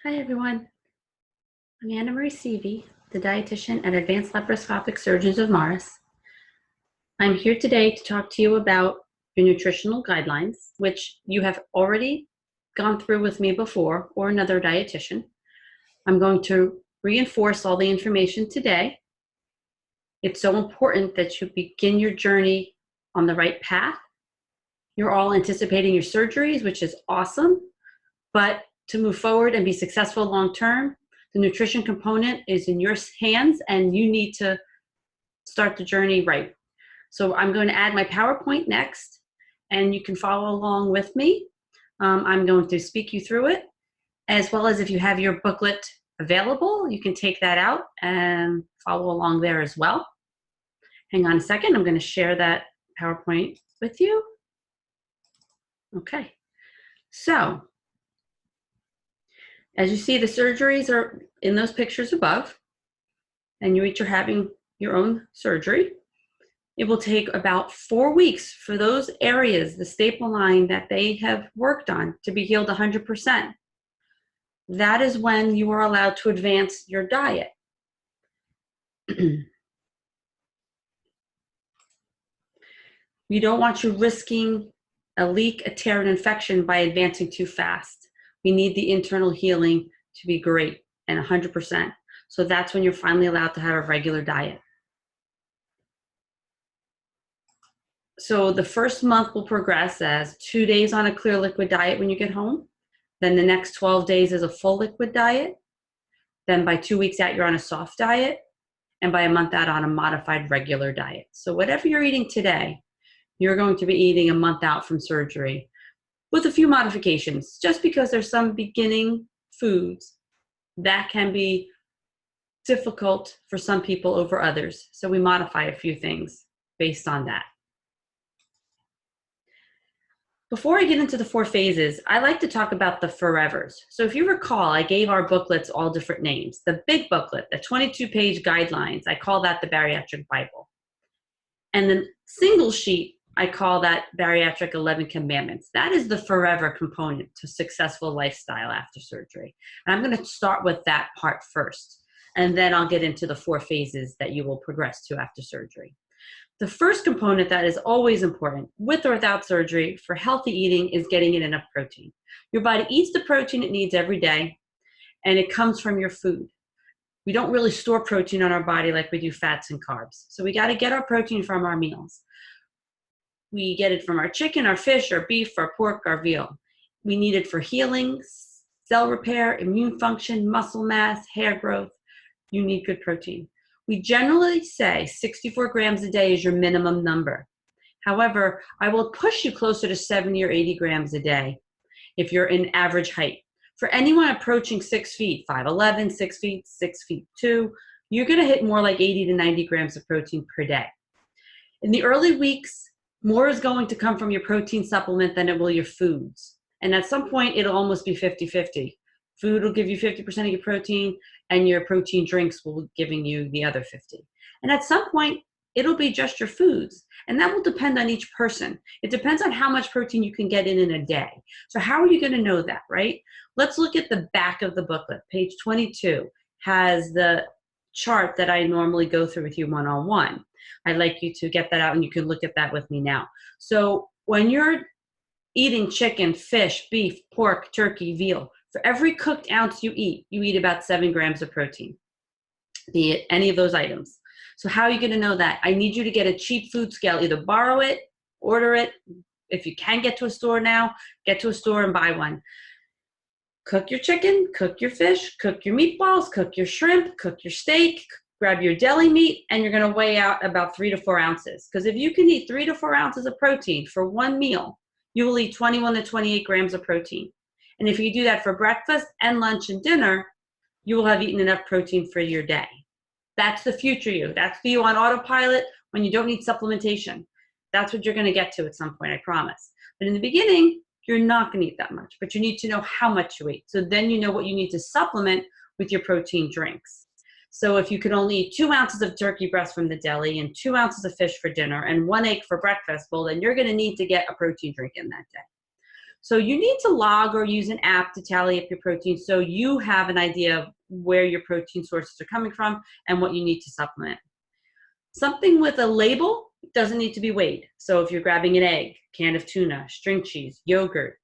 Hi everyone, I'm Anna Marie Seavey, the dietitian at Advanced Laparoscopic Surgeons of Morris. I'm here today to talk to you about your nutritional guidelines, which you have already gone through with me before or another dietitian. I'm going to reinforce all the information today. It's so important that you begin your journey on the right path. You're all anticipating your surgeries, which is awesome, but to move forward and be successful long-term, the nutrition component is in your hands and you need to start the journey right. So I'm going to add my PowerPoint next and you can follow along with me. I'm going to speak you through it, as well as if you have your booklet available, you can take that out and follow along there as well. Hang on a second, I'm going to share that PowerPoint with you. Okay, so as you see, the surgeries are in those pictures above, and you each are having your own surgery. It will take about 4 weeks for those areas, the staple line that they have worked on, to be healed 100%. That is when you are allowed to advance your diet. You don't want you risking a leak, a tear, an infection by advancing too fast. We need the internal healing to be great and 100%. So that's when you're finally allowed to have a regular diet. So the first month will progress as 2 days on a clear liquid diet when you get home. Then the next 12 days is a full liquid diet. Then by 2 weeks out, you're on a soft diet. And by a month out on a modified regular diet. So whatever you're eating today, you're going to be eating a month out from surgery with a few modifications, just because there's some beginning foods that can be difficult for some people over others. So we modify a few things based on that. Before I get into the 4 phases, I like to talk about the forevers. So if you recall, I gave our booklets all different names. The big booklet, the 22-page guidelines, I call that the Bariatric Bible. And the single sheet, I call that Bariatric 11 Commandments. That is the forever component to successful lifestyle after surgery. And I'm going to start with that part first, and then I'll get into the 4 phases that you will progress to after surgery. The first component that is always important, with or without surgery, for healthy eating is getting in enough protein. Your body eats the protein it needs every day, and it comes from your food. We don't really store protein on our body like we do fats and carbs. So we got to get our protein from our meals. We get it from our chicken, our fish, our beef, our pork, our veal. We need it for healing, cell repair, immune function, muscle mass, hair growth. You need good protein. We generally say 64 grams a day is your minimum number. However, I will push you closer to 70 or 80 grams a day if you're in average height. For anyone approaching 6 feet, 5'11", 6 feet, 6 feet 2, you're going to hit more like 80 to 90 grams of protein per day. In the early weeks, more is going to come from your protein supplement than it will your foods. And at some point, it'll almost be 50-50. Food will give you 50% of your protein, and your protein drinks will be giving you the other 50. And at some point, it'll be just your foods. And that will depend on each person. It depends on how much protein you can get in a day. So how are you going to know that, right? Let's look at the back of the booklet. Page 22 has the chart that I normally go through with you one-on-one. I'd like you to get that out, and you can look at that with me now. So when you're eating chicken, fish, beef, pork, turkey, veal, for every cooked ounce you eat about 7 grams of protein, be it any of those items. So how are you going to know that? I need you to get a cheap food scale. Either borrow it, order it. If you can get to a store now, get to a store and buy one. Cook your chicken, cook your fish, cook your meatballs, cook your shrimp, cook your steak, grab your deli meat, and you're going to weigh out about 3 to 4 ounces. Because if you can eat 3 to 4 ounces of protein for one meal, you will eat 21 to 28 grams of protein. And if you do that for breakfast and lunch and dinner, you will have eaten enough protein for your day. That's the future you. That's the you on autopilot when you don't need supplementation. That's what you're going to get to at some point, I promise. But in the beginning, you're not going to eat that much, but you need to know how much you eat. So then you know what you need to supplement with your protein drinks. So if you could only eat 2 ounces of turkey breast from the deli and 2 ounces of fish for dinner and 1 egg for breakfast, well, then you're going to need to get a protein drink in that day. So you need to log or use an app to tally up your protein so you have an idea of where your protein sources are coming from and what you need to supplement. Something with a label doesn't need to be weighed. So if you're grabbing an egg, can of tuna, string cheese, yogurt,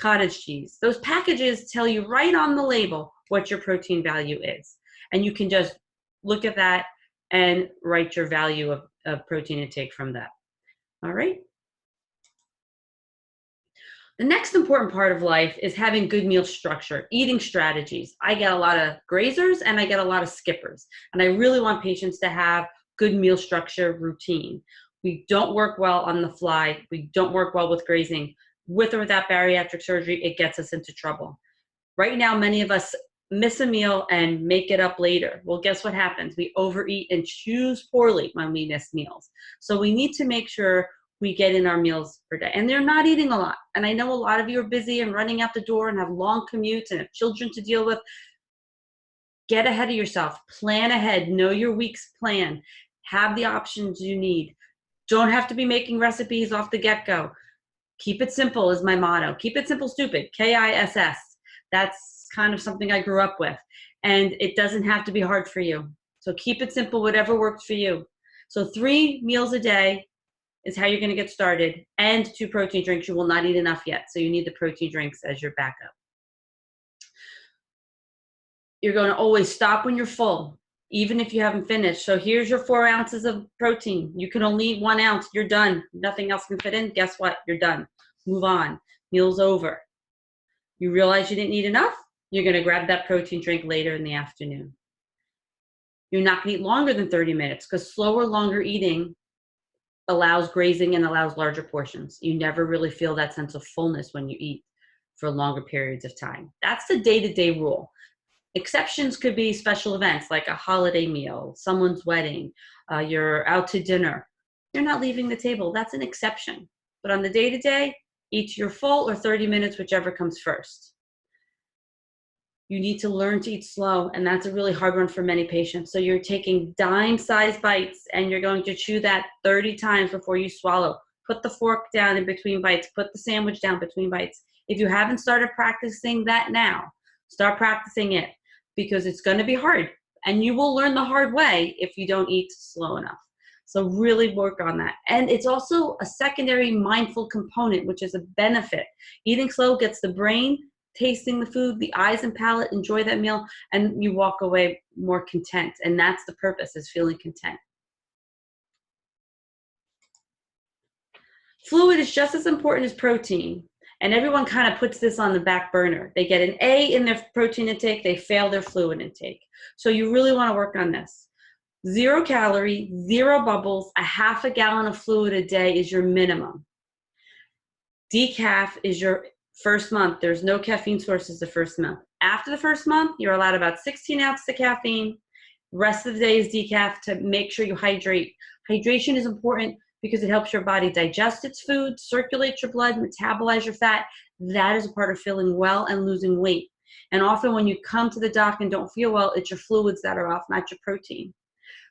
cottage cheese, those packages tell you right on the label what your protein value is. And you can just look at that and write your value of protein intake from that. All right. The next important part of life is having good meal structure, eating strategies. I get a lot of grazers and I get a lot of skippers. And I really want patients to have good meal structure routine. We don't work well on the fly. We don't work well with grazing. With or without bariatric surgery, it gets us into trouble. Right now, many of us miss a meal and make it up later. Well, guess what happens? We overeat and choose poorly when we miss meals. So we need to make sure we get in our meals per day. And they're not eating a lot. And I know a lot of you are busy and running out the door and have long commutes and have children to deal with. Get ahead of yourself. Plan ahead. Know your week's plan. Have the options you need. Don't have to be making recipes off the get-go. Keep it simple is my motto. Keep it simple, stupid. KISS. That's kind of something I grew up with. And it doesn't have to be hard for you. So keep it simple, whatever works for you. So 3 meals a day is how you're going to get started, and 2 protein drinks. You will not eat enough yet, so you need the protein drinks as your backup. You're going to always stop when you're full, even if you haven't finished. So here's your 4 ounces of protein. You can only eat 1 ounce. You're done. Nothing else can fit in. Guess what? You're done. Move on. Meal's over. You realize you didn't eat enough? You're going to grab that protein drink later in the afternoon. You're not going to eat longer than 30 minutes because slower, longer eating allows grazing and allows larger portions. You never really feel that sense of fullness when you eat for longer periods of time. That's the day-to-day rule. Exceptions could be special events like a holiday meal, someone's wedding, you're out to dinner. You're not leaving the table. That's an exception. But on the day-to-day, eat your full or 30 minutes, whichever comes first. You need to learn to eat slow, and that's a really hard one for many patients. So you're taking dime-sized bites, and you're going to chew that 30 times before you swallow. Put the fork down in between bites. Put the sandwich down between bites. If you haven't started practicing that now, start practicing it because it's going to be hard, and you will learn the hard way if you don't eat slow enough. So really work on that. And it's also a secondary mindful component, which is a benefit. Eating slow gets the brain tasting the food, the eyes and palate enjoy that meal, and you walk away more content. And that's the purpose, is feeling content. Fluid is just as important as protein. And everyone kind of puts this on the back burner. They get an A in their protein intake, they fail their fluid intake. So you really want to work on this. 0 calorie, 0 bubbles, a half a gallon of fluid a day is your minimum. Decaf is your first month. There's no caffeine sources the first month. After the first month, you're allowed about 16 ounces of caffeine. Rest of the day is decaf to make sure you hydrate. Hydration is important because it helps your body digest its food, circulate your blood, metabolize your fat. That is a part of feeling well and losing weight. And often when you come to the doc and don't feel well, it's your fluids that are off, not your protein.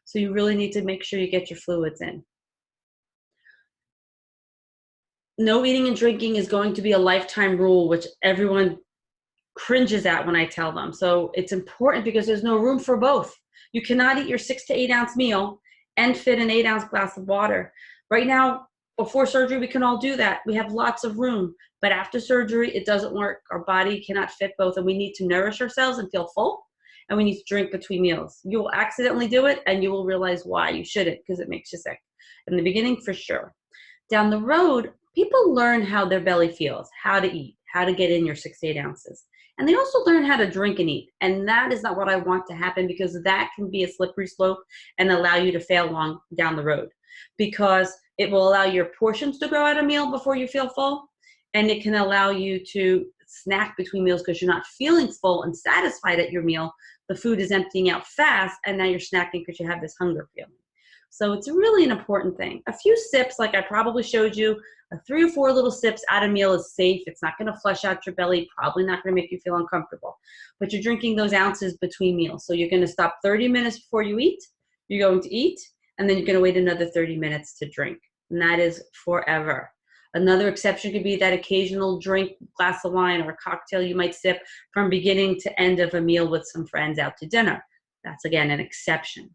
So you really need to make sure you get your fluids in. No eating and drinking is going to be a lifetime rule, which everyone cringes at when I tell them. So it's important because there's no room for both. You cannot eat your 6 to 8 ounce meal and fit an 8 ounce glass of water. Right now, before surgery, we can all do that. We have lots of room, but after surgery, it doesn't work. Our body cannot fit both, and we need to nourish ourselves and feel full, and we need to drink between meals. You will accidentally do it, and you will realize why you shouldn't, because it makes you sick. In the beginning, for sure. Down the road, people learn how their belly feels, how to eat, how to get in your 6 to 8 ounces. And they also learn how to drink and eat. And that is not what I want to happen, because that can be a slippery slope and allow you to fail long down the road, because it will allow your portions to grow at a meal before you feel full. And it can allow you to snack between meals because you're not feeling full and satisfied at your meal. The food is emptying out fast, and now you're snacking because you have this hunger feeling. So it's really an important thing. A few sips, like I probably showed you, 3 or 4 little sips at a meal is safe. It's not going to flush out your belly, probably not going to make you feel uncomfortable. But you're drinking those ounces between meals. So you're going to stop 30 minutes before you eat. You're going to eat, and then you're going to wait another 30 minutes to drink. And that is forever. Another exception could be that occasional drink, glass of wine, or a cocktail you might sip from beginning to end of a meal with some friends out to dinner. That's, again, an exception.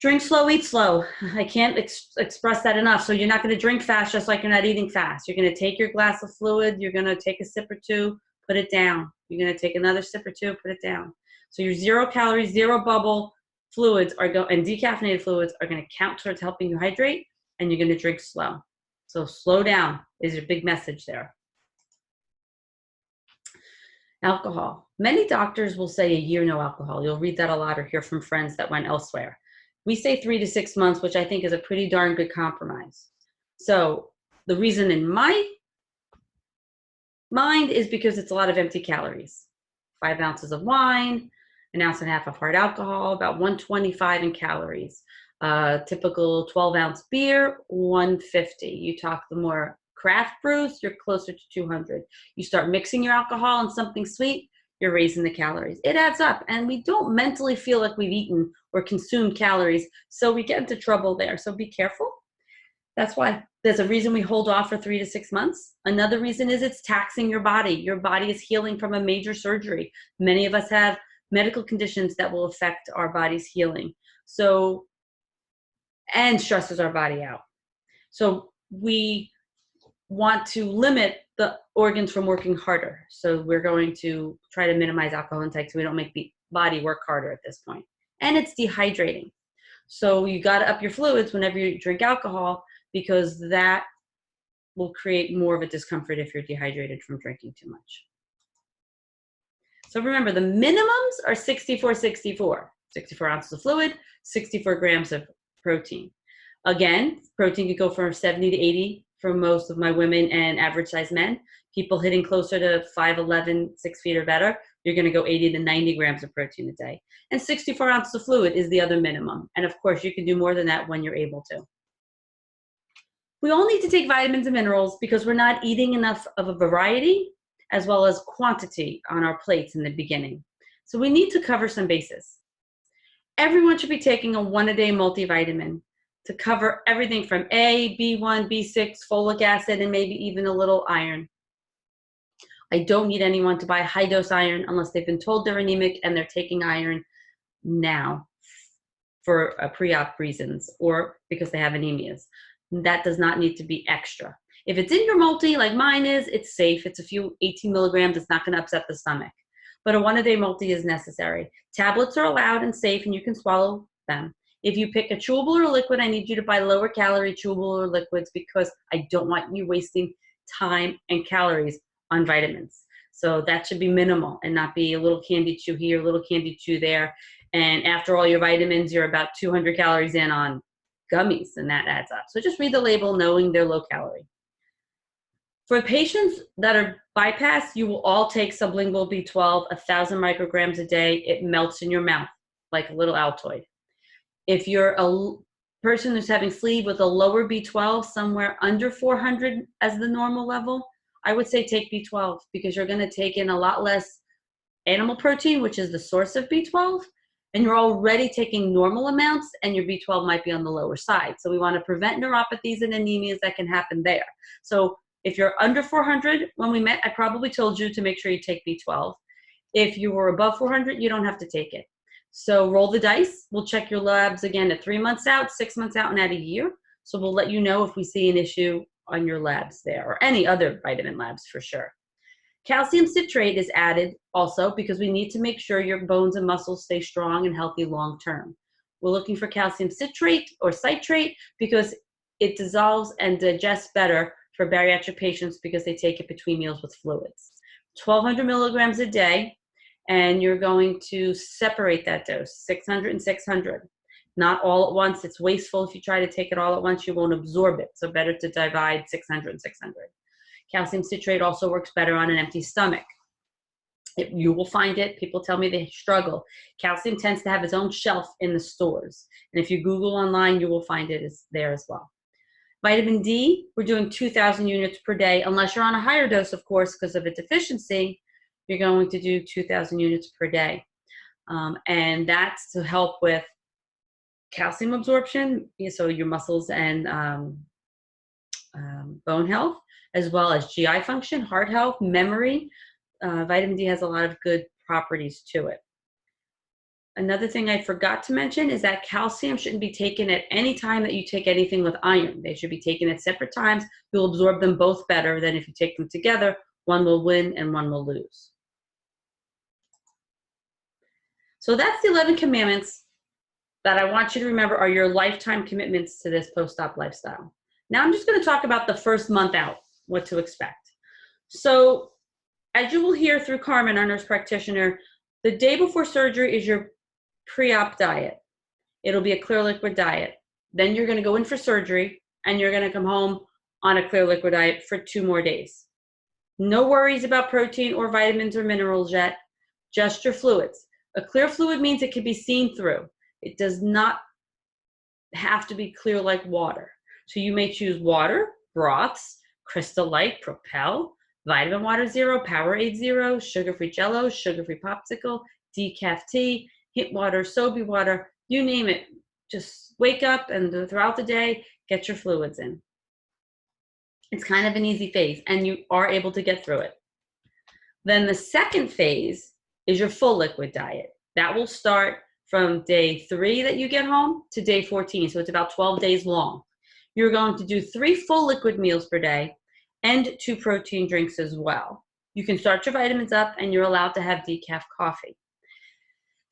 Drink slow, eat slow. I can't express that enough. So you're not going to drink fast just like you're not eating fast. You're going to take your glass of fluid. You're going to take a sip or two, put it down. You're going to take another sip or two, put it down. So your 0 calories, 0 bubble fluids and decaffeinated fluids are going to count towards helping you hydrate, and you're going to drink slow. So slow down is your big message there. Alcohol. Many doctors will say a year no alcohol. You'll read that a lot or hear from friends that went elsewhere. We say 3 to 6 months, which I think is a pretty darn good compromise. So the reason in my mind is because it's a lot of empty calories. 5 ounces of wine, 1.5 ounces of hard alcohol, about 125 in calories. Typical 12-ounce beer, 150. You talk the more craft brews, you're closer to 200. You start mixing your alcohol and something sweet, you're raising the calories. It adds up, and we don't mentally feel like we've eaten or consumed calories, so we get into trouble there. So be careful. That's why there's a reason we hold off for 3 to 6 months. Another reason is it's taxing your body. Your body is healing from a major surgery. Many of us have medical conditions that will affect our body's healing. So, and stresses our body out. So we want to limit the organs from working harder. So we're going to try to minimize alcohol intake so we don't make the body work harder at this point. And it's dehydrating. So you got to up your fluids whenever you drink alcohol, because that will create more of a discomfort if you're dehydrated from drinking too much. So remember, the minimums are 64, 64. 64 ounces of fluid, 64 grams of protein. Again, protein could go from 70 to 80 for most of my women and average size men. People hitting closer to 5'11", 6 feet or better, you're going to go 80 to 90 grams of protein a day. And 64 ounces of fluid is the other minimum. And of course, you can do more than that when you're able to. We all need to take vitamins and minerals because we're not eating enough of a variety as well as quantity on our plates in the beginning. So we need to cover some bases. Everyone should be taking a 1-a-day multivitamin to cover everything from A, B1, B6, folic acid, and maybe even a little iron. I don't need anyone to buy high-dose iron unless they've been told they're anemic and they're taking iron now for pre-op reasons or because they have anemias. That does not need to be extra. If it's in your multi, like mine is, it's safe. It's a few 18 milligrams. It's not going to upset the stomach. But a 1-a-day multi is necessary. Tablets are allowed and safe, and you can swallow them. If you pick a chewable or a liquid, I need you to buy lower calorie chewable or liquids because I don't want you wasting time and calories on vitamins. So that should be minimal and not be a little candy chew here, a little candy chew there. And after all your vitamins, you're about 200 calories in on gummies, and that adds up. So just read the label knowing they're low calorie. For patients that are bypassed, you will all take sublingual B12, 1,000 micrograms a day. It melts in your mouth like a little Altoid. If you're a person who's having sleeve with a lower B12, somewhere under 400 as the normal level, I would say take B12 because you're going to take in a lot less animal protein, which is the source of B12, and you're already taking normal amounts, and your B12 might be on the lower side. So we want to prevent neuropathies and anemias that can happen there. So if you're under 400, when we met, I probably told you to make sure you take B12. If you were above 400, you don't have to take it. So roll the dice. We'll check your labs again at 3 months out, 6 months out, and at a year. So we'll let you know if we see an issue on your labs there or any other vitamin labs for sure. Calcium citrate is added also because we need to make sure your bones and muscles stay strong and healthy long term. We're looking for calcium citrate or citrate because it dissolves and digests better for bariatric patients because they take it between meals with fluids. 1,200 milligrams a day, and you're going to separate that dose, 600 and 600. Not all at once. It's wasteful if you try to take it all at once. You won't absorb it, so better to divide 600 and 600. Calcium citrate also works better on an empty stomach. You will find it. People tell me they struggle. Calcium tends to have its own shelf in the stores. And if you Google online, you will find it is there as well. Vitamin D, we're doing 2,000 units per day. Unless you're on a higher dose, of course, because of a deficiency, you're going to do 2,000 units per day. And that's to help with calcium absorption, so your muscles and bone health, as well as GI function, heart health, memory. Vitamin D has a lot of good properties to it. Another thing I forgot to mention is that calcium shouldn't be taken at any time that you take anything with iron. They should be taken at separate times. You'll absorb them both better than if you take them together. One will win and one will lose. So that's the 11 commandments that I want you to remember are your lifetime commitments to this post-op lifestyle. Now I'm just going to talk about the first month out, what to expect. So as you will hear through Carmen, our nurse practitioner, the day before surgery is your pre-op diet. It'll be a clear liquid diet. Then you're going to go in for surgery and you're going to come home on a clear liquid diet for 2 more days. No worries about protein or vitamins or minerals yet, just your fluids. A clear fluid means it can be seen through. It does not have to be clear like water. So you may choose water, broths, Crystal Light, Propel, Vitamin Water Zero, Powerade Zero, sugar-free Jello, sugar-free popsicle, decaf tea, hint water, Sobe water, you name it. Just wake up and throughout the day, get your fluids in. It's kind of an easy phase and you are able to get through it. Then the second phase is your full liquid diet. That will start from day 3 that you get home to day 14. So it's about 12 days long. You're going to do 3 full liquid meals per day and 2 protein drinks as well. You can start your vitamins up and you're allowed to have decaf coffee.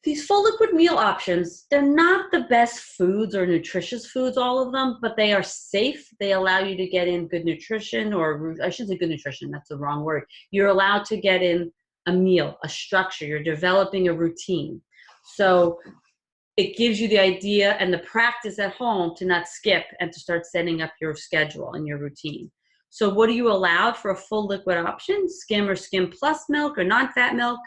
These full liquid meal options, they're not the best foods or nutritious foods, all of them, but they are safe. They allow you to get in good nutrition, or I shouldn't say good nutrition, that's the wrong word. You're allowed to get in a meal, a structure. You're developing a routine. So it gives you the idea and the practice at home to not skip and to start setting up your schedule and your routine. So what are you allowed for a full liquid option? Skim or Skim Plus milk or non-fat milk,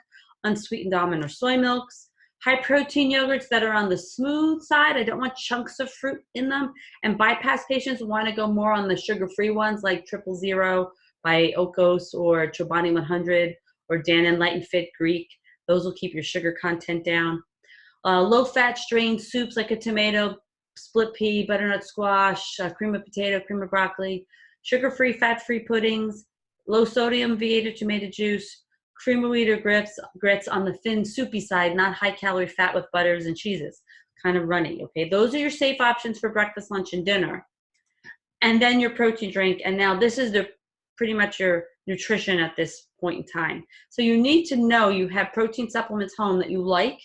unsweetened almond or soy milks, high protein yogurts that are on the smooth side. I don't want chunks of fruit in them. And bypass patients want to go more on the sugar-free ones like 000 by Okos or Chobani 100 or Dannon Light and Fit Greek. Those will keep your sugar content down. Low-fat strained soups like a tomato, split pea, butternut squash, cream of potato, cream of broccoli, sugar-free, fat-free puddings, low-sodium V8 or tomato juice, cream of wheat or grits on the thin, soupy side, not high-calorie fat with butters and cheeses, kind of runny, okay? Those are your safe options for breakfast, lunch, and dinner. And then your protein drink, and now this is pretty much your nutrition at this point in time. So you need to know you have protein supplements home that you like,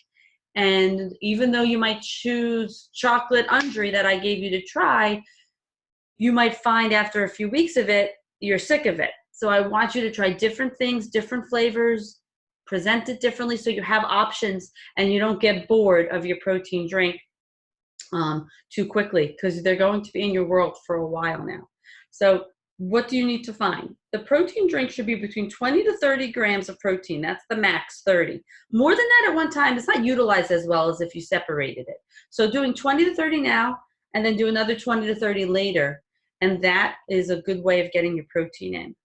and even though you might choose chocolate Undri that I gave you to try, you might find after a few weeks of it, you're sick of it. So I want you to try different things, different flavors, present it differently so you have options and you don't get bored of your protein drink too quickly, because they're going to be in your world for a while now. So what do you need to find? The protein drink should be between 20 to 30 grams of protein. That's the max, 30. More than that at one time, it's not utilized as well as if you separated it. So doing 20 to 30 now, and then do another 20 to 30 later. And that is a good way of getting your protein in.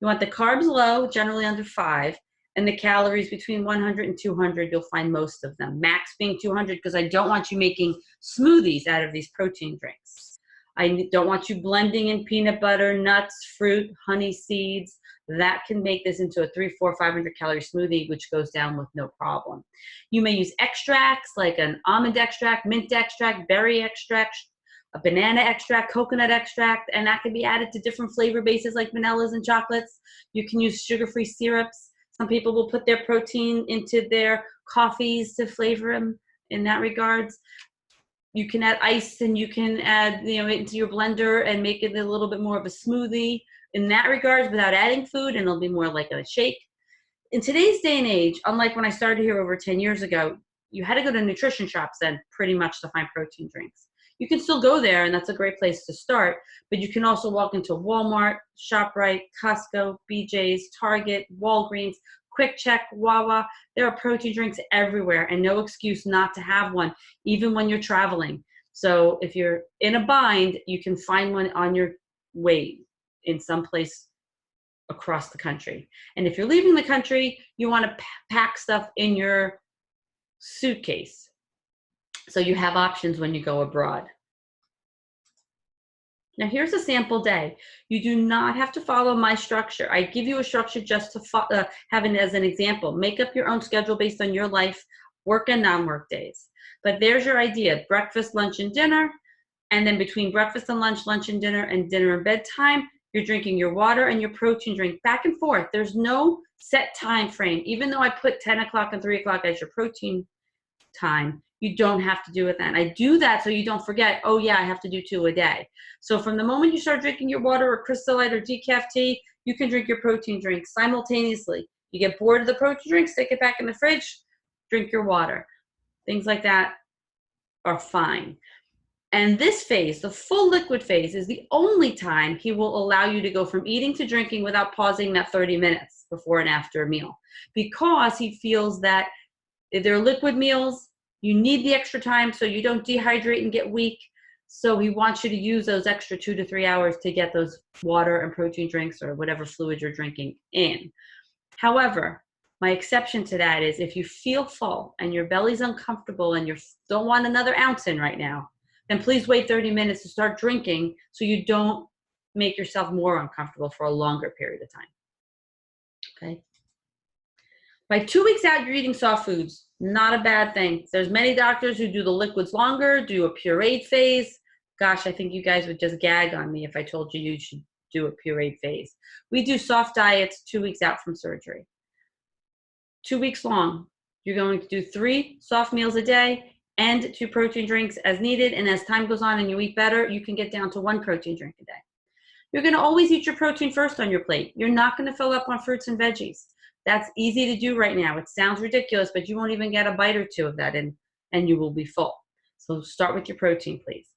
You want the carbs low, generally under 5, and the calories between 100 and 200, you'll find most of them. Max being 200, because I don't want you making smoothies out of these protein drinks. I don't want you blending in peanut butter, nuts, fruit, honey seeds. That can make this into a 300, 400, 500 calorie smoothie, which goes down with no problem. You may use extracts like an almond extract, mint extract, berry extract, a banana extract, coconut extract, and that can be added to different flavor bases like vanillas and chocolates. You can use sugar-free syrups. Some people will put their protein into their coffees to flavor them in that regards. You can add ice and you can add, into your blender and make it a little bit more of a smoothie in that regards without adding food, and it'll be more like a shake. In today's day and age, unlike when I started here over 10 years ago, you had to go to nutrition shops then pretty much to find protein drinks. You can still go there, and that's a great place to start, but you can also walk into Walmart, ShopRite, Costco, BJ's, Target, Walgreens, Quick Check, Wawa. There are protein drinks everywhere, and no excuse not to have one, even when you're traveling. So if you're in a bind, you can find one on your way in some place across the country. And if you're leaving the country, you want to pack stuff in your suitcase, so you have options when you go abroad. Now here's a sample day. You do not have to follow my structure. I give you a structure just to have it as an example. Make up your own schedule based on your life, work and non-work days. But there's your idea: breakfast, lunch, and dinner. And then between breakfast and lunch and dinner and bedtime, you're drinking your water and your protein drink back and forth. There's no set time frame. Even though I put 10 o'clock and 3 o'clock as your protein time, you don't have to do it then. I do that so you don't forget, oh yeah, I have to do 2 a day. So from the moment you start drinking your water or Crystal Light or decaf tea, you can drink your protein drink simultaneously. You get bored of the protein drink, stick it back in the fridge, drink your water. Things like that are fine. And this phase, the full liquid phase, is the only time he will allow you to go from eating to drinking without pausing that 30 minutes before and after a meal, because he feels that if they're liquid meals, you need the extra time so you don't dehydrate and get weak. So he wants you to use those extra 2 to 3 hours to get those water and protein drinks or whatever fluid you're drinking in. However, my exception to that is if you feel full and your belly's uncomfortable and you don't want another ounce in right now, then please wait 30 minutes to start drinking so you don't make yourself more uncomfortable for a longer period of time. Okay? By 2 weeks out, you're eating soft foods. Not a bad thing. There's many doctors who do the liquids longer, do a pureed phase. Gosh, I think you guys would just gag on me if I told you you should do a pureed phase. We do soft diets 2 weeks out from surgery. 2 weeks long. You're going to do 3 soft meals a day and 2 protein drinks as needed. And as time goes on and you eat better, you can get down to 1 protein drink a day. You're going to always eat your protein first on your plate. You're not going to fill up on fruits and veggies. That's easy to do right now. It sounds ridiculous, but you won't even get a bite or 2 of that and you will be full. So start with your protein, please.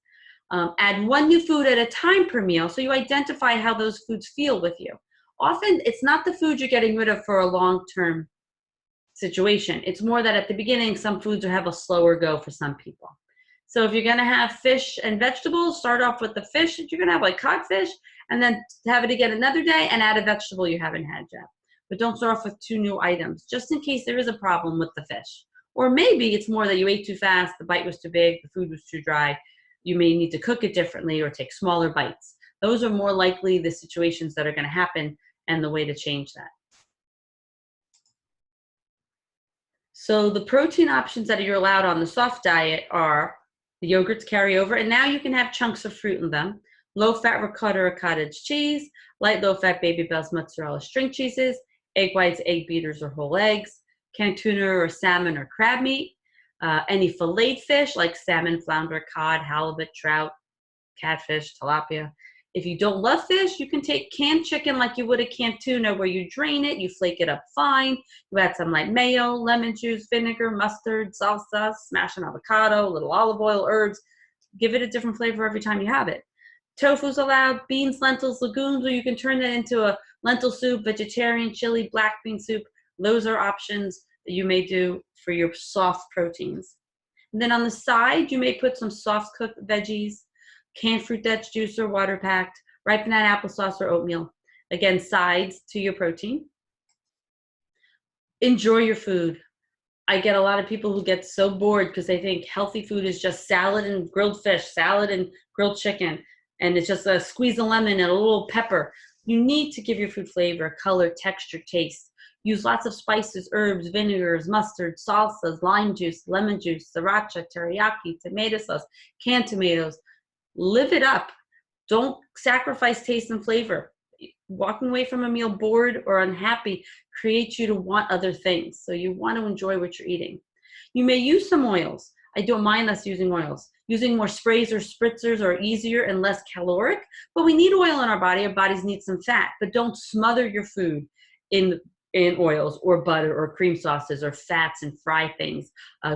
Add 1 new food at a time per meal so you identify how those foods feel with you. Often it's not the food you're getting rid of for a long-term situation. It's more that at the beginning, some foods will have a slower go for some people. So if you're going to have fish and vegetables, start off with the fish that you're going to have, like codfish, and then have it again another day and add a vegetable you haven't had yet. But don't start off with 2 new items, just in case there is a problem with the fish. Or maybe it's more that you ate too fast, the bite was too big, the food was too dry. You may need to cook it differently or take smaller bites. Those are more likely the situations that are going to happen and the way to change that. So the protein options that you're allowed on the soft diet are the yogurts carry over, and now you can have chunks of fruit in them, low-fat ricotta or cottage cheese, light low-fat Baby Bell's mozzarella string cheeses, egg whites, egg beaters, or whole eggs, canned tuna or salmon or crab meat, any filleted fish like salmon, flounder, cod, halibut, trout, catfish, tilapia. If you don't love fish, you can take canned chicken like you would a canned tuna, where you drain it, you flake it up fine, you add some like mayo, lemon juice, vinegar, mustard, salsa, smash an avocado, a little olive oil, herbs. Give it a different flavor every time you have it. Tofu's allowed, beans, lentils, legumes, or you can turn that into a lentil soup, vegetarian, chili, black bean soup. Those are options that you may do for your soft proteins. And then on the side, you may put some soft cooked veggies, canned fruit that's juice or water packed, ripened applesauce or oatmeal. Again, sides to your protein. Enjoy your food. I get a lot of people who get so bored because they think healthy food is just salad and grilled fish, salad and grilled chicken, and it's just a squeeze of lemon and a little pepper. You need to give your food flavor, color, texture, taste. Use lots of spices, herbs, vinegars, mustard, salsas, lime juice, lemon juice, sriracha, teriyaki, tomato sauce, canned tomatoes. Live it up. Don't sacrifice taste and flavor. Walking away from a meal bored or unhappy creates you to want other things. So you want to enjoy what you're eating. You may use some oils. I don't mind us using oils. Using more sprays or spritzers are easier and less caloric, but we need oil in our body. Our bodies need some fat, but don't smother your food in oils or butter or cream sauces or fats and fry things,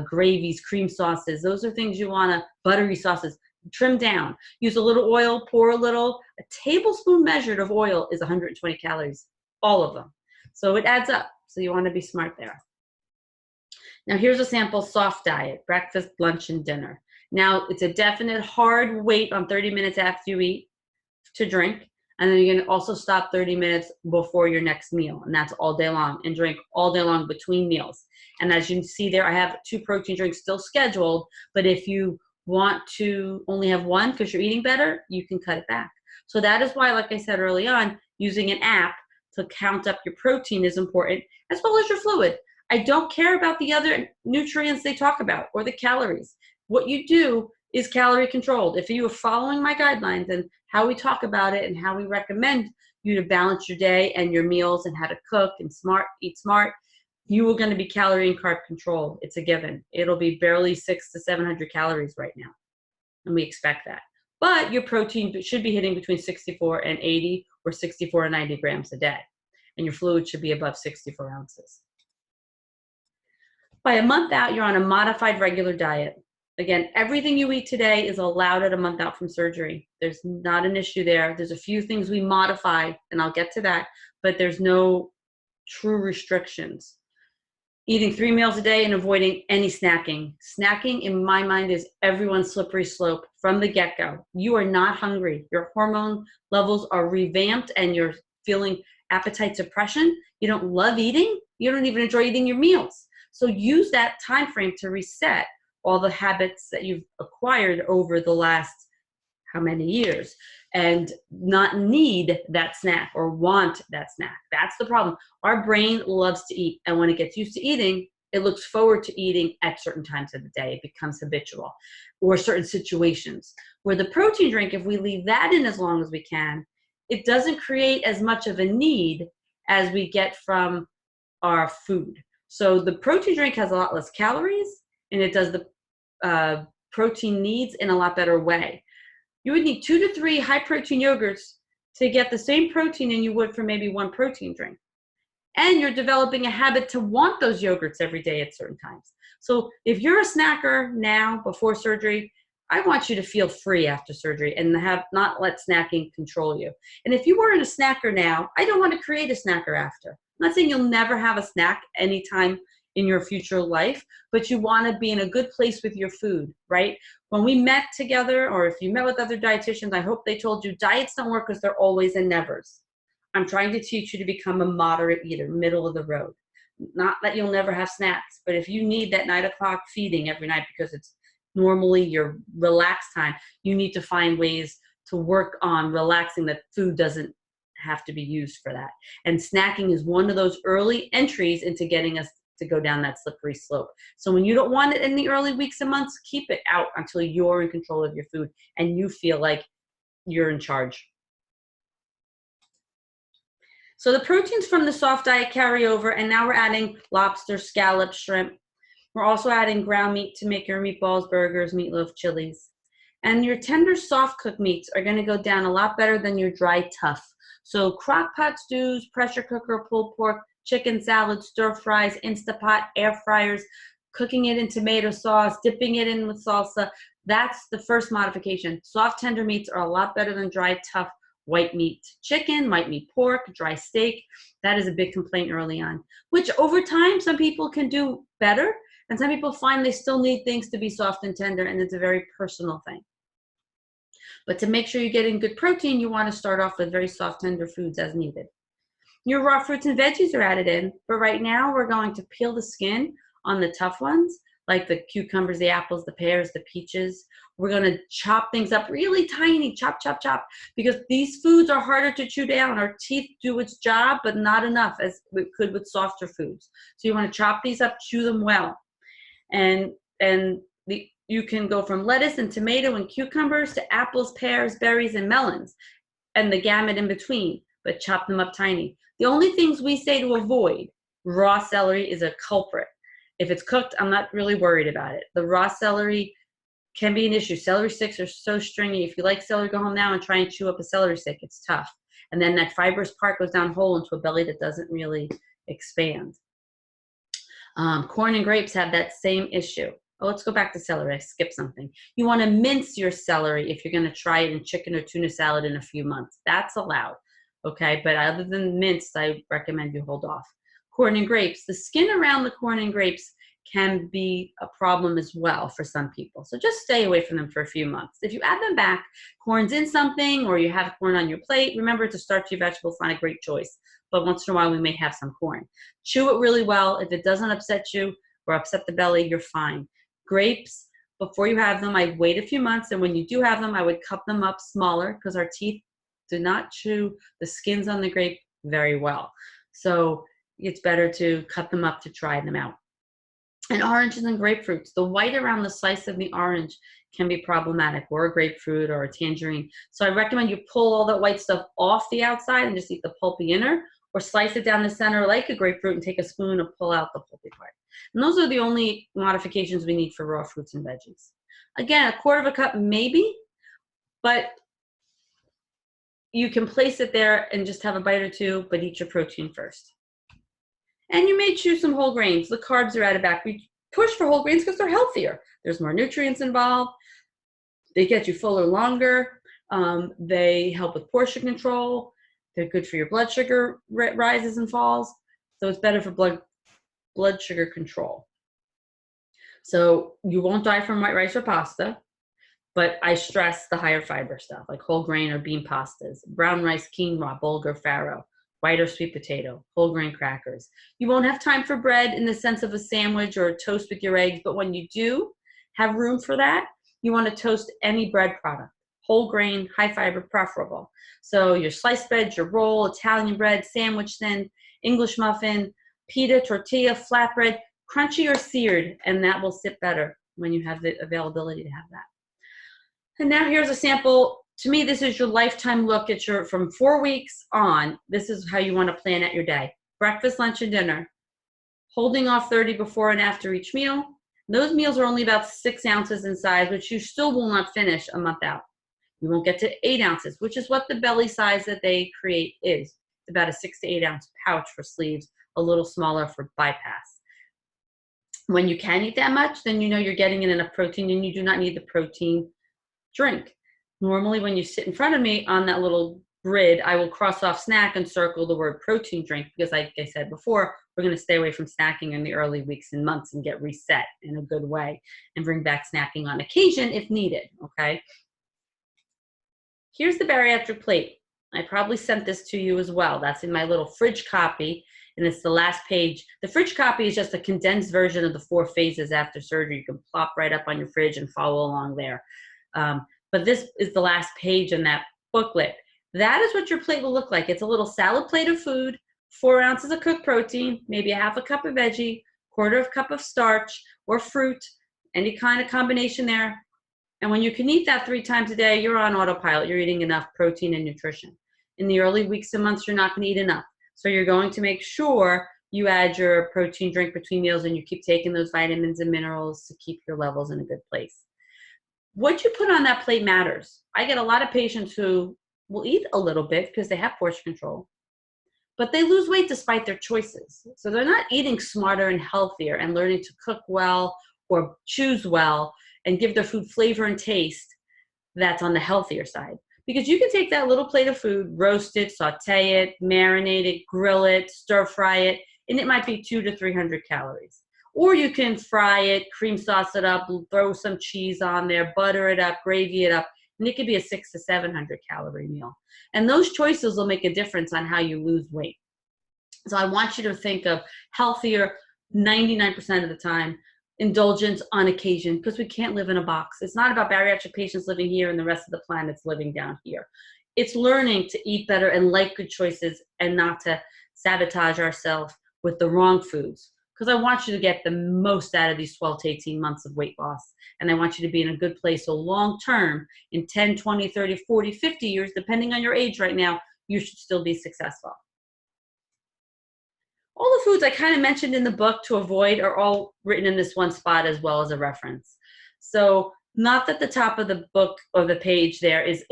gravies, cream sauces. Those are things you want to, buttery sauces. Trim down. Use a little oil, pour a little. A tablespoon measured of oil is 120 calories, all of them. So it adds up. So you want to be smart there. Now here's a sample soft diet, breakfast, lunch, and dinner. Now it's a definite hard wait on 30 minutes after you eat to drink. And then you're going to also stop 30 minutes before your next meal. And that's all day long, and drink all day long between meals. And as you can see there, I have 2 protein drinks still scheduled. But if you want to only have one because you're eating better, you can cut it back. So that is why, like I said early on, using an app to count up your protein is important, as well as your fluid. I don't care about the other nutrients they talk about or the calories. What you do is calorie controlled. If you are following my guidelines and how we talk about it and how we recommend you to balance your day and your meals and how to cook and eat smart, you are going to be calorie and carb controlled. It's a given. It'll be barely 600 to 700 calories right now, and we expect that. But your protein should be hitting between 64 and 80 or 64 and 90 grams a day, and your fluid should be above 64 ounces. By a month out, you're on a modified regular diet. Again, everything you eat today is allowed at a month out from surgery. There's not an issue there. There's a few things we modify, and I'll get to that, but there's no true restrictions. Eating 3 meals a day and avoiding any snacking. Snacking, in my mind, is everyone's slippery slope from the get-go. You are not hungry. Your hormone levels are revamped and you're feeling appetite suppression. You don't love eating. You don't even enjoy eating your meals. So use that time frame to reset all the habits that you've acquired over the last how many years, and not need that snack or want that snack. That's the problem. Our brain loves to eat, and when it gets used to eating, it looks forward to eating at certain times of the day. It becomes habitual, or certain situations. Where the protein drink, if we leave that in as long as we can, it doesn't create as much of a need as we get from our food. So the protein drink has a lot less calories, and it does the protein needs in a lot better way. You would need 2 to 3 high protein yogurts to get the same protein than you would for maybe one protein drink. And you're developing a habit to want those yogurts every day at certain times. So if you're a snacker now before surgery, I want you to feel free after surgery and not let snacking control you. And if you weren't a snacker now, I don't want to create a snacker after. I'm not saying you'll never have a snack anytime in your future life, but you want to be in a good place with your food, right? When we met together, or if you met with other dietitians, I hope they told you diets don't work because they're always in nevers. I'm trying to teach you to become a moderate eater, middle of the road. Not that you'll never have snacks, but if you need that 9 o'clock feeding every night because it's normally your relaxed time, you need to find ways to work on relaxing that food doesn't have to be used for that. And snacking is one of those early entries into getting us to go down that slippery slope. So when you don't want it in the early weeks and months, keep it out until you're in control of your food and you feel like you're in charge. So the proteins from the soft diet carry over, and now we're adding lobster, scallops, shrimp. We're also adding ground meat to make your meatballs, burgers, meatloaf, chilies. And your tender, soft cooked meats are going to go down a lot better than your dry, tough. So crock pot stews, pressure cooker, pulled pork, chicken salad, stir fries, Instapot, air fryers, cooking it in tomato sauce, dipping it in with salsa. That's the first modification. Soft, tender meats are a lot better than dry, tough, white meat chicken, white meat pork, dry steak. That is a big complaint early on, which over time, some people can do better, and some people find they still need things to be soft and tender, and it's a very personal thing. But to make sure you're getting good protein, you want to start off with very soft, tender foods as needed. Your raw fruits and veggies are added in, but right now we're going to peel the skin on the tough ones, like the cucumbers, the apples, the pears, the peaches. We're going to chop things up really tiny, chop, chop, chop, because these foods are harder to chew down. Our teeth do its job, but not enough as we could with softer foods. So you want to chop these up, chew them well. And you can go from lettuce and tomato and cucumbers to apples, pears, berries, and melons, and the gamut in between, but chop them up tiny. The only things we say to avoid, raw celery is a culprit. If it's cooked, I'm not really worried about it. The raw celery can be an issue. Celery sticks are so stringy. If you like celery, go home now and try and chew up a celery stick. It's tough. And then that fibrous part goes down whole into a belly that doesn't really expand. Corn and grapes have that same issue. Oh, let's go back to celery. I skipped something. You want to mince your celery if you're going to try it in chicken or tuna salad in a few months. That's allowed. Okay, but other than minced, I recommend you hold off. Corn and grapes. The skin around the corn and grapes can be a problem as well for some people. So just stay away from them for a few months. If you add them back, corn's in something, or you have corn on your plate, remember to starchy vegetables, not a great choice. But once in a while, we may have some corn. Chew it really well. If it doesn't upset you or upset the belly, you're fine. Grapes, Before you have them, I wait a few months, and when you do have them, I would cut them up smaller because our teeth do not chew the skins on the grape very well. So it's better to cut them up to try them out. And oranges and grapefruits, the white around the slice of the orange can be problematic, or a grapefruit or a tangerine. So I recommend you pull all that white stuff off the outside and just eat the pulpy inner, or slice it down the center like a grapefruit and take a spoon and pull out the pulpy part. And those are the only modifications we need for raw fruits and veggies. Again, a quarter of a cup maybe, but you can place it there and just have a bite or two, but eat your protein first. And you may choose some whole grains. The carbs are added back. We push for whole grains because they're healthier. There's more nutrients involved. They get you fuller longer. They help with portion control. They're good for your blood sugar rises and falls. So it's better for blood sugar control. So you won't die from white rice or pasta, but I stress the higher fiber stuff like whole grain or bean pastas, brown rice, quinoa, bulgur, farro, white or sweet potato, whole grain crackers. You won't have time for bread in the sense of a sandwich or a toast with your eggs, but when you do have room for that, you want to toast any bread product. Whole grain, high fiber preferable. So your sliced bread, your roll, Italian bread, sandwich thin, English muffin, pita, tortilla, flatbread, crunchy or seared, and that will sit better when you have the availability to have that. And now here's a sample. To me, this is your lifetime look at your, from 4 weeks on, this is how you want to plan out your day. Breakfast, lunch, and dinner. Holding off 30 before and after each meal. Those meals are only about 6 ounces in size, which you still will not finish a month out. You won't get to 8 ounces, which is what the belly size that they create is. It's about a 6 to 8 ounce pouch for sleeves, a little smaller for bypass. When you can eat that much, then you know you're getting in enough protein and you do not need the protein drink. Normally when you sit in front of me on that little grid, I will cross off snack and circle the word protein drink because like I said before, we're going to stay away from snacking in the early weeks and months and get reset in a good way and bring back snacking on occasion if needed, okay? Here's the bariatric plate. I probably sent this to you as well. That's in my little fridge copy, and it's the last page. The fridge copy is just a condensed version of the 4 phases after surgery. You can plop right up on your fridge and follow along there. But this is the last page in that booklet. That is what your plate will look like. It's a little salad plate of food, 4 ounces of cooked protein, maybe a half a cup of veggie, quarter of a cup of starch or fruit, any kind of combination there. And when you can eat that 3 times a day, you're on autopilot. You're eating enough protein and nutrition. In the early weeks and months, you're not going to eat enough. So you're going to make sure you add your protein drink between meals and you keep taking those vitamins and minerals to keep your levels in a good place. What you put on that plate matters. I get a lot of patients who will eat a little bit because they have portion control, but they lose weight despite their choices. So they're not eating smarter and healthier and learning to cook well or choose well and give their food flavor and taste that's on the healthier side. Because you can take that little plate of food, roast it, saute it, marinate it, grill it, stir fry it, and it might be 200 to 300 calories. Or you can fry it, cream sauce it up, throw some cheese on there, butter it up, gravy it up, and it could be a 600 to 700 calorie meal. And those choices will make a difference on how you lose weight. So I want you to think of healthier 99% of the time, indulgence on occasion, because we can't live in a box. It's not about bariatric patients living here and the rest of the planet's living down here. It's learning to eat better and like good choices and not to sabotage ourselves with the wrong foods. Because I want you to get the most out of these 12 to 18 months of weight loss. And I want you to be in a good place. So long term, in 10, 20, 30, 40, 50 years, depending on your age right now, you should still be successful. All the foods I kind of mentioned in the book to avoid are all written in this one spot as well as a reference. So not that the top of the book or the page there is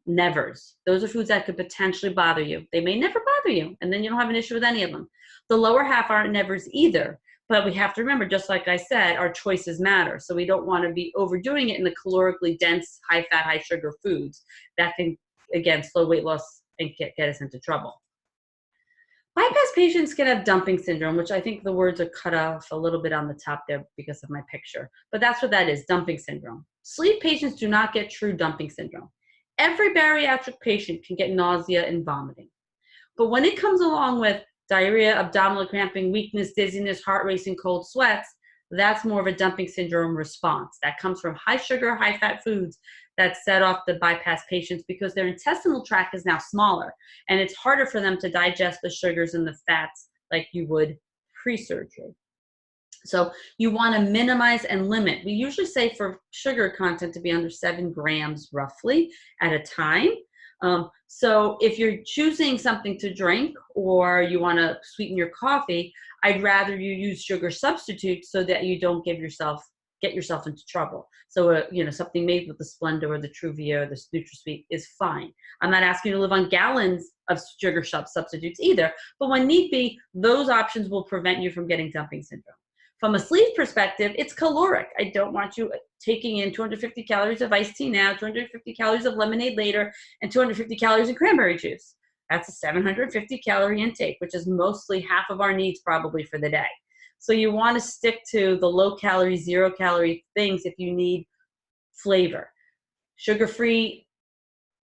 nevers. Those are foods that could potentially bother you. They may never bother you, and then you don't have an issue with any of them. The lower half aren't nevers either, but we have to remember, just like I said, our choices matter. So we don't want to be overdoing it in the calorically dense, high-fat, high-sugar foods. That can, again, slow weight loss and get us into trouble. Bypass patients can have dumping syndrome, which I think the words are cut off a little bit on the top there because of my picture. But that's what that is, dumping syndrome. Sleep patients do not get true dumping syndrome. Every bariatric patient can get nausea and vomiting. But when it comes along with diarrhea, abdominal cramping, weakness, dizziness, heart racing, cold sweats, that's more of a dumping syndrome response. That comes from high sugar, high fat foods that set off the bypass patients because their intestinal tract is now smaller and it's harder for them to digest the sugars and the fats like you would pre-surgery. So you want to minimize and limit. We usually say for sugar content to be under 7 grams roughly at a time. So if you're choosing something to drink or you want to sweeten your coffee, I'd rather you use sugar substitutes so that you don't get yourself into trouble. So, something made with the Splenda or the Truvia or the NutraSweet is fine. I'm not asking you to live on gallons of sugar substitutes either, but when need be, those options will prevent you from getting dumping syndrome. From a sleeve perspective, it's caloric. I don't want you taking in 250 calories of iced tea now, 250 calories of lemonade later, and 250 calories of cranberry juice. That's a 750 calorie intake, which is mostly half of our needs probably for the day. So you want to stick to the low calorie, 0 calorie things if you need flavor. Sugar-free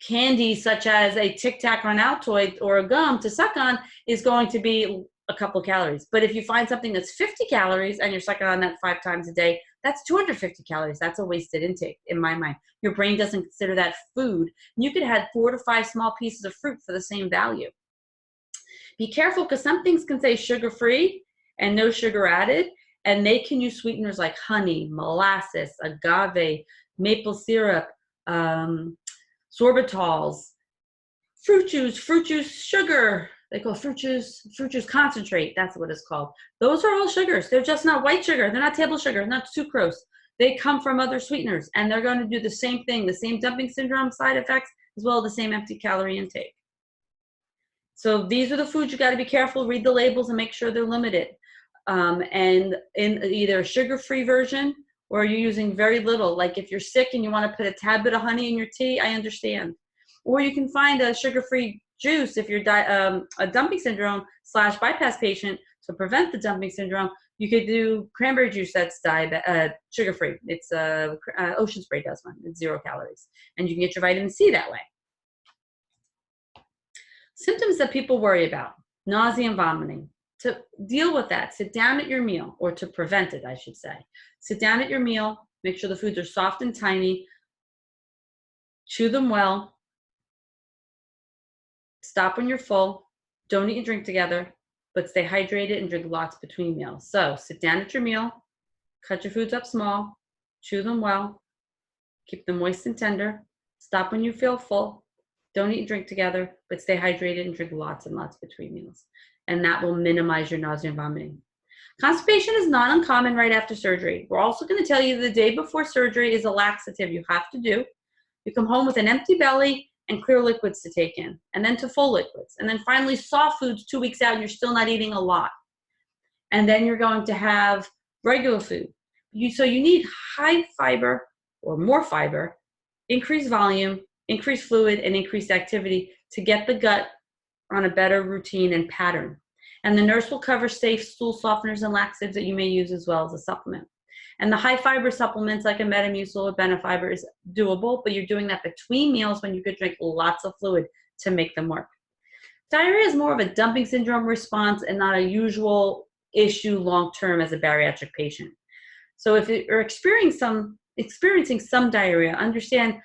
candy such as a Tic Tac or an Altoid or a gum to suck on is going to be a couple calories. But if you find something that's 50 calories and you're sucking on that 5 times a day, that's 250 calories. That's a wasted intake in my mind. Your brain doesn't consider that food. You could have 4 to 5 small pieces of fruit for the same value. Be careful because some things can say sugar-free and no sugar added, and they can use sweeteners like honey, molasses, agave, maple syrup, sorbitols, fruit juice, sugar. They call fruit juice concentrate. That's what it's called. Those are all sugars. They're just not white sugar. They're not table sugar, not sucrose. They come from other sweeteners, and they're going to do the same thing, the same dumping syndrome side effects, as well as the same empty calorie intake. So these are the foods you got to be careful, read the labels, and make sure they're limited. And in either a sugar-free version or you're using very little. Like if you're sick and you want to put a tad bit of honey in your tea, I understand. Or you can find a sugar-free juice if you're a dumping syndrome / bypass patient to prevent the dumping syndrome. You could do cranberry juice that's sugar-free. It's Ocean Spray does one. It's 0 calories. And you can get your vitamin C that way. Symptoms that people worry about: nausea and vomiting. To deal with that, sit down at your meal, or to prevent it, I should say. Sit down at your meal, make sure the foods are soft and tiny, chew them well, stop when you're full, don't eat and drink together, but stay hydrated and drink lots between meals. So sit down at your meal, cut your foods up small, chew them well, keep them moist and tender, stop when you feel full, don't eat and drink together, but stay hydrated and drink lots and lots between meals. And that will minimize your nausea and vomiting. Constipation is not uncommon right after surgery. We're also going to tell you the day before surgery is a laxative you have to do. You come home with an empty belly and clear liquids to take in, and then to full liquids. And then finally soft foods 2 weeks out and you're still not eating a lot. And then you're going to have regular food. So you need high fiber or more fiber, increased volume, increased fluid, and increased activity to get the gut on a better routine and pattern. And the nurse will cover safe stool softeners and laxatives that you may use as well as a supplement. And the high fiber supplements like a Metamucil or Benefiber is doable, but you're doing that between meals when you could drink lots of fluid to make them work. Diarrhea is more of a dumping syndrome response and not a usual issue long-term as a bariatric patient. So if you're experiencing some diarrhea, understand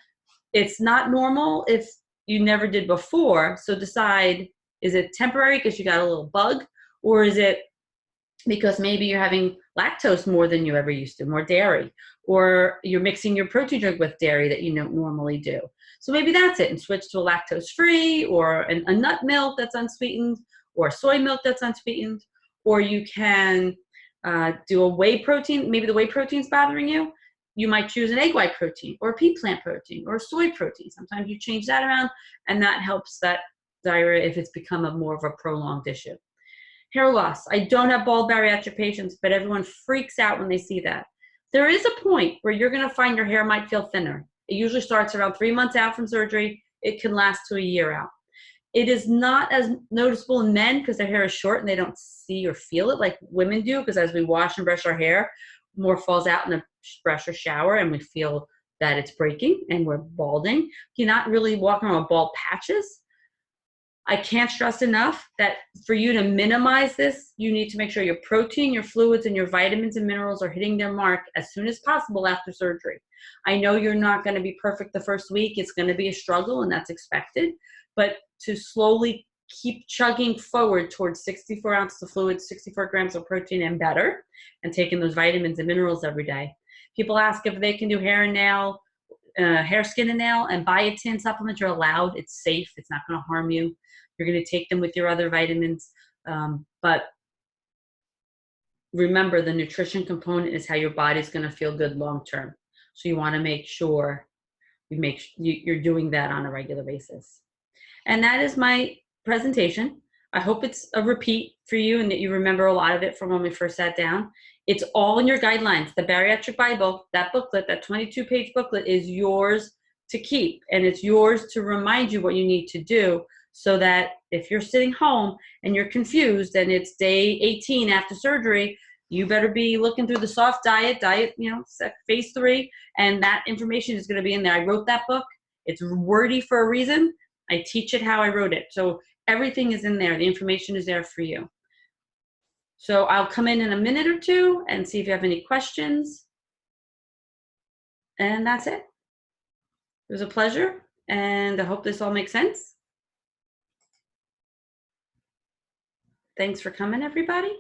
it's not normal if you never did before. So decide, is it temporary because you got a little bug, or is it because maybe you're having lactose more than you ever used to, more dairy, or you're mixing your protein drink with dairy that you don't normally do. So maybe that's it, and switch to a lactose-free or a nut milk that's unsweetened, or soy milk that's unsweetened, or you can do a whey protein. Maybe the whey protein is bothering you. You might choose an egg white protein or a pea plant protein or a soy protein. Sometimes you change that around, and that helps that diarrhea if it's become more of a prolonged issue. Hair loss. I don't have bald bariatric patients, but everyone freaks out when they see that. There is a point where you're going to find your hair might feel thinner. It usually starts around 3 months out from surgery. It can last to a year out. It is not as noticeable in men because their hair is short and they don't see or feel it like women do, because as we wash and brush our hair, more falls out in the brush or shower and we feel that it's breaking and we're balding. You're not really walking around with bald patches. I can't stress enough that for you to minimize this, you need to make sure your protein, your fluids, and your vitamins and minerals are hitting their mark as soon as possible after surgery. I know you're not going to be perfect the first week. It's going to be a struggle, and that's expected. But to slowly keep chugging forward towards 64 ounces of fluid, 64 grams of protein, and better, and taking those vitamins and minerals every day. People ask if they can do hair and nail, hair, skin, and nail, and biotin supplements. You're allowed. It's safe. It's not going to harm you. You're going to take them with your other vitamins. But remember, the nutrition component is how your body's going to feel good long term. So you want to make sure you're doing that on a regular basis. And that is my presentation. I hope it's a repeat for you and that you remember a lot of it from when we first sat down. It's all in your guidelines. The Bariatric Bible, that booklet, that 22-page booklet is yours to keep. And it's yours to remind you what you need to do, so that if you're sitting home and you're confused and it's day 18 after surgery, you better be looking through the soft diet, phase 3, and that information is going to be in there. I wrote that book. It's wordy for a reason. I teach it how I wrote it. So everything is in there. The information is there for you. So I'll come in a minute or two and see if you have any questions. And that's it. It was a pleasure, and I hope this all makes sense. Thanks for coming, everybody.